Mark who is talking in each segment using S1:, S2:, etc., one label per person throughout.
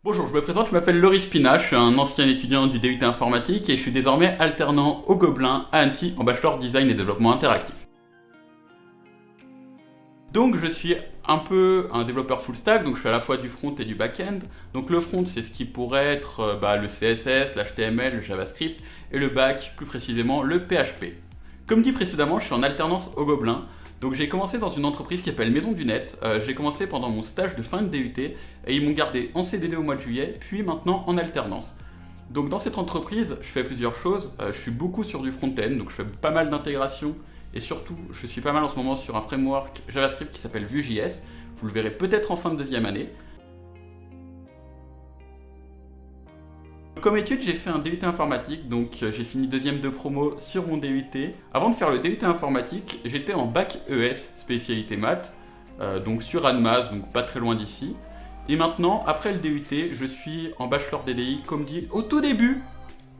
S1: Bonjour, je me présente, je m'appelle Laurie Spina, je suis un ancien étudiant du DUT informatique et je suis désormais alternant au Gobelin à Annecy en bachelor design et développement interactif. Donc je suis un peu un développeur full stack, donc je fais à la fois du front et du back-end. Donc le front c'est ce qui pourrait être le CSS, l'HTML, le JavaScript et le back plus précisément le PHP. Comme dit précédemment, je suis en alternance au Gobelin. Donc j'ai commencé dans une entreprise qui s'appelle Maison du Net. J'ai commencé pendant mon stage de fin de DUT et ils m'ont gardé en CDD au mois de juillet, puis maintenant en alternance. Donc dans cette entreprise, je fais plusieurs choses. Je suis beaucoup sur du front-end, donc je fais pas mal d'intégration et surtout, je suis pas mal en ce moment sur un framework JavaScript qui s'appelle Vue.js. Vous le verrez peut-être en fin de deuxième année. Comme étude, j'ai fait un DUT informatique, donc j'ai fini deuxième de promo sur mon DUT. Avant de faire le DUT informatique, j'étais en bac ES, spécialité maths, donc sur Annemasse, donc pas très loin d'ici. Et maintenant, après le DUT, je suis en bachelor DDI, comme dit au tout début,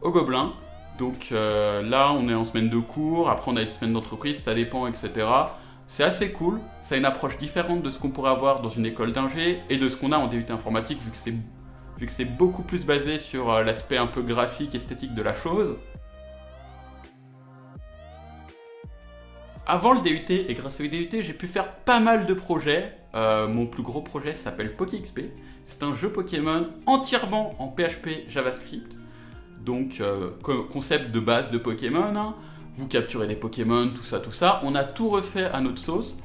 S1: au Gobelin. Donc là, on est en semaine de cours, après on a une semaine d'entreprise, ça dépend, etc. C'est assez cool, ça a une approche différente de ce qu'on pourrait avoir dans une école d'ingé et de ce qu'on a en DUT informatique, vu que c'est beaucoup plus basé sur l'aspect un peu graphique, esthétique de la chose. Avant le DUT et grâce au DUT, j'ai pu faire pas mal de projets. Mon plus gros projet s'appelle PokéXP. C'est un jeu Pokémon entièrement en PHP JavaScript. Donc, concept de base de Pokémon, hein. Vous capturez des Pokémon, tout ça, tout ça. On a tout refait à notre sauce.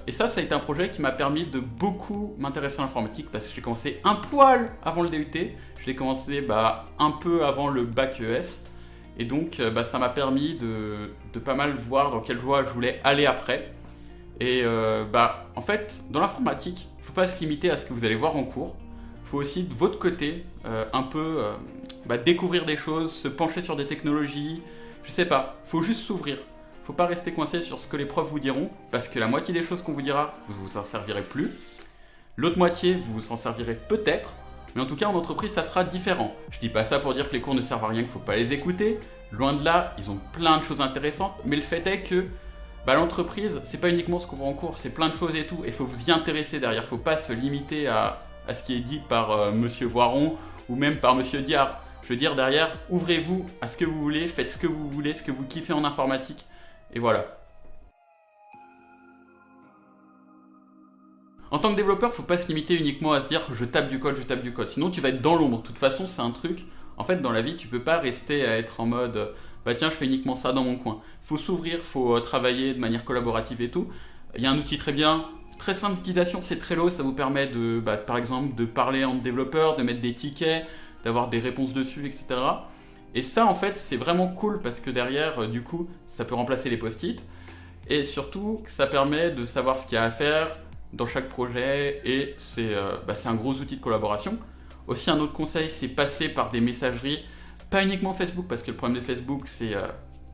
S1: Et ça a été un projet qui m'a permis de beaucoup m'intéresser à l'informatique parce que j'ai commencé un poil avant le DUT. Je l'ai commencé un peu avant le bac ES. Et donc, ça m'a permis de pas mal voir dans quelle voie je voulais aller après. Et en fait, dans l'informatique, il ne faut pas se limiter à ce que vous allez voir en cours. Il faut aussi, de votre côté, un peu découvrir des choses, se pencher sur des technologies. Je sais pas, il faut juste s'ouvrir. Faut pas rester coincé sur ce que les profs vous diront, parce que la moitié des choses qu'on vous dira, vous vous en servirez plus. L'autre moitié, vous vous en servirez peut-être, mais en tout cas en entreprise, ça sera différent. Je dis pas ça pour dire que les cours ne servent à rien, qu'il faut pas les écouter. Loin de là, ils ont plein de choses intéressantes, mais le fait est que l'entreprise, c'est pas uniquement ce qu'on voit en cours, c'est plein de choses et tout, et il faut vous y intéresser derrière. Faut pas se limiter à ce qui est dit par Monsieur Voiron ou même par Monsieur Diard. Je veux dire, derrière, ouvrez-vous à ce que vous voulez, faites ce que vous voulez, ce que vous kiffez en informatique. Et voilà. En tant que développeur, faut pas se limiter uniquement à se dire je tape du code, je tape du code. Sinon, tu vas être dans l'ombre. De toute façon, c'est un truc. En fait, dans la vie, tu peux pas rester à être en mode bah tiens, je fais uniquement ça dans mon coin. Faut s'ouvrir, faut travailler de manière collaborative et tout. Il y a un outil très bien, très simple d'utilisation, c'est Trello. Ça vous permet de, par exemple, de parler entre développeurs, de mettre des tickets, d'avoir des réponses dessus, etc. Et ça, en fait, c'est vraiment cool parce que derrière, du coup, ça peut remplacer les post-it. Et surtout, ça permet de savoir ce qu'il y a à faire dans chaque projet et c'est un gros outil de collaboration. Aussi, un autre conseil, c'est passer par des messageries, pas uniquement Facebook, parce que le problème de Facebook, c'est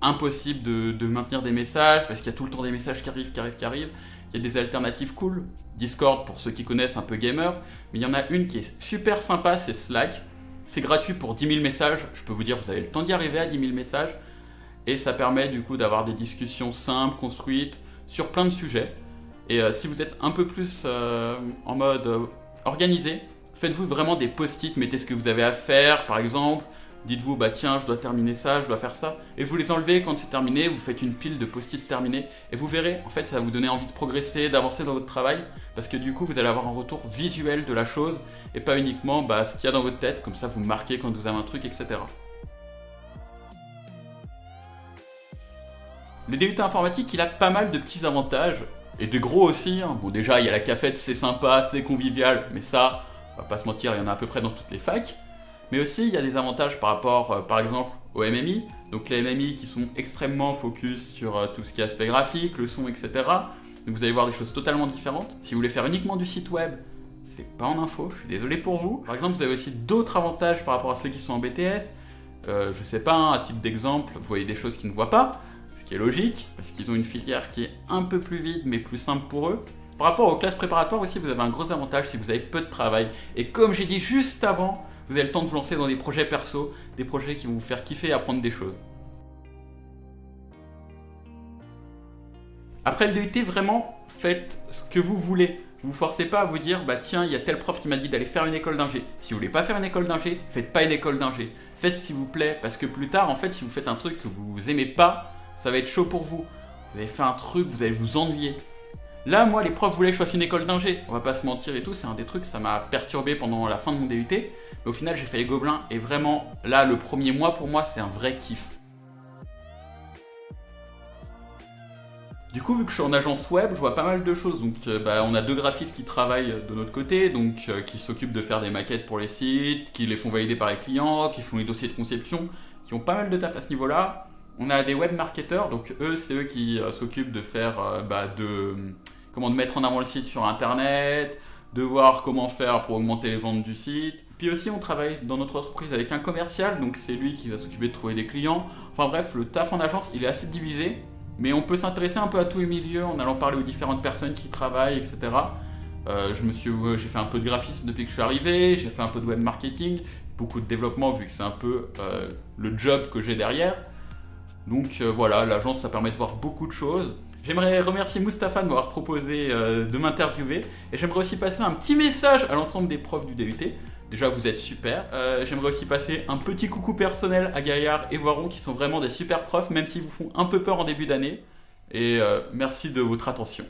S1: impossible de maintenir des messages, parce qu'il y a tout le temps des messages qui arrivent, qui arrivent, qui arrivent. Il y a des alternatives cool. Discord, pour ceux qui connaissent, un peu gamer. Mais il y en a une qui est super sympa, c'est Slack. C'est gratuit pour 10 000 messages. Je peux vous dire, vous avez le temps d'y arriver à 10 000 messages. Et ça permet du coup d'avoir des discussions simples, construites, sur plein de sujets. Et si vous êtes un peu plus en mode organisé, faites-vous vraiment des post-it, mettez ce que vous avez à faire, par exemple. Dites-vous, bah tiens, je dois terminer ça, je dois faire ça. Et vous les enlevez quand c'est terminé, vous faites une pile de post-it terminés. Et vous verrez, en fait, ça va vous donner envie de progresser, d'avancer dans votre travail. Parce que du coup, vous allez avoir un retour visuel de la chose. Et pas uniquement ce qu'il y a dans votre tête, comme ça vous marquez quand vous avez un truc, etc. Le DUT informatique, il a pas mal de petits avantages. Et de gros aussi, hein. Bon, déjà, il y a la cafette, c'est sympa, c'est convivial. Mais ça, on va pas se mentir, il y en a à peu près dans toutes les facs. Mais aussi, il y a des avantages par rapport, par exemple, aux MMI. Donc les MMI qui sont extrêmement focus sur tout ce qui est aspect graphique, le son, etc. Donc vous allez voir des choses totalement différentes. Si vous voulez faire uniquement du site web, c'est pas en info, je suis désolé pour vous. Par exemple, vous avez aussi d'autres avantages par rapport à ceux qui sont en BTS. Je sais pas, hein, à titre d'exemple, vous voyez des choses qu'ils ne voient pas, ce qui est logique, parce qu'ils ont une filière qui est un peu plus vide, mais plus simple pour eux. Par rapport aux classes préparatoires aussi, vous avez un gros avantage si vous avez peu de travail. Et comme j'ai dit juste avant, vous avez le temps de vous lancer dans des projets perso, des projets qui vont vous faire kiffer et apprendre des choses. Après le DUT, vraiment, faites ce que vous voulez. Vous vous forcez pas à vous dire, bah tiens, il y a tel prof qui m'a dit d'aller faire une école d'ingé. Si vous voulez pas faire une école d'ingé, faites pas une école d'ingé. Faites ce qui vous plaît, parce que plus tard, en fait, si vous faites un truc que vous aimez pas, ça va être chaud pour vous. Vous avez fait un truc, vous allez vous ennuyer. Là, moi, les profs voulaient que je fasse une école d'ingé. On va pas se mentir et tout, c'est un des trucs, ça m'a perturbé pendant la fin de mon DUT. Mais au final, j'ai fait les Gobelins et vraiment, là, le premier mois, pour moi, c'est un vrai kiff. Du coup, vu que je suis en agence web, je vois pas mal de choses. Donc, on a 2 graphistes qui travaillent de notre côté, donc qui s'occupent de faire des maquettes pour les sites, qui les font valider par les clients, qui font les dossiers de conception, qui ont pas mal de taf à ce niveau-là. On a des web marketeurs, donc eux, c'est eux qui s'occupent de faire, de mettre en avant le site sur Internet, de voir comment faire pour augmenter les ventes du site. Puis aussi, on travaille dans notre entreprise avec un commercial, donc c'est lui qui va s'occuper de trouver des clients. Enfin bref, le taf en agence, il est assez divisé. Mais on peut s'intéresser un peu à tous les milieux en allant parler aux différentes personnes qui travaillent, etc. J'ai fait un peu de graphisme depuis que je suis arrivé, j'ai fait un peu de web marketing, beaucoup de développement vu que c'est un peu le job que j'ai derrière. Donc voilà, l'agence ça permet de voir beaucoup de choses. J'aimerais remercier Mustapha de m'avoir proposé de m'interviewer et j'aimerais aussi passer un petit message à l'ensemble des profs du DUT. Déjà, vous êtes super. J'aimerais aussi passer un petit coucou personnel à Gaillard et Voiron qui sont vraiment des super profs, même s'ils vous font un peu peur en début d'année. Et merci de votre attention.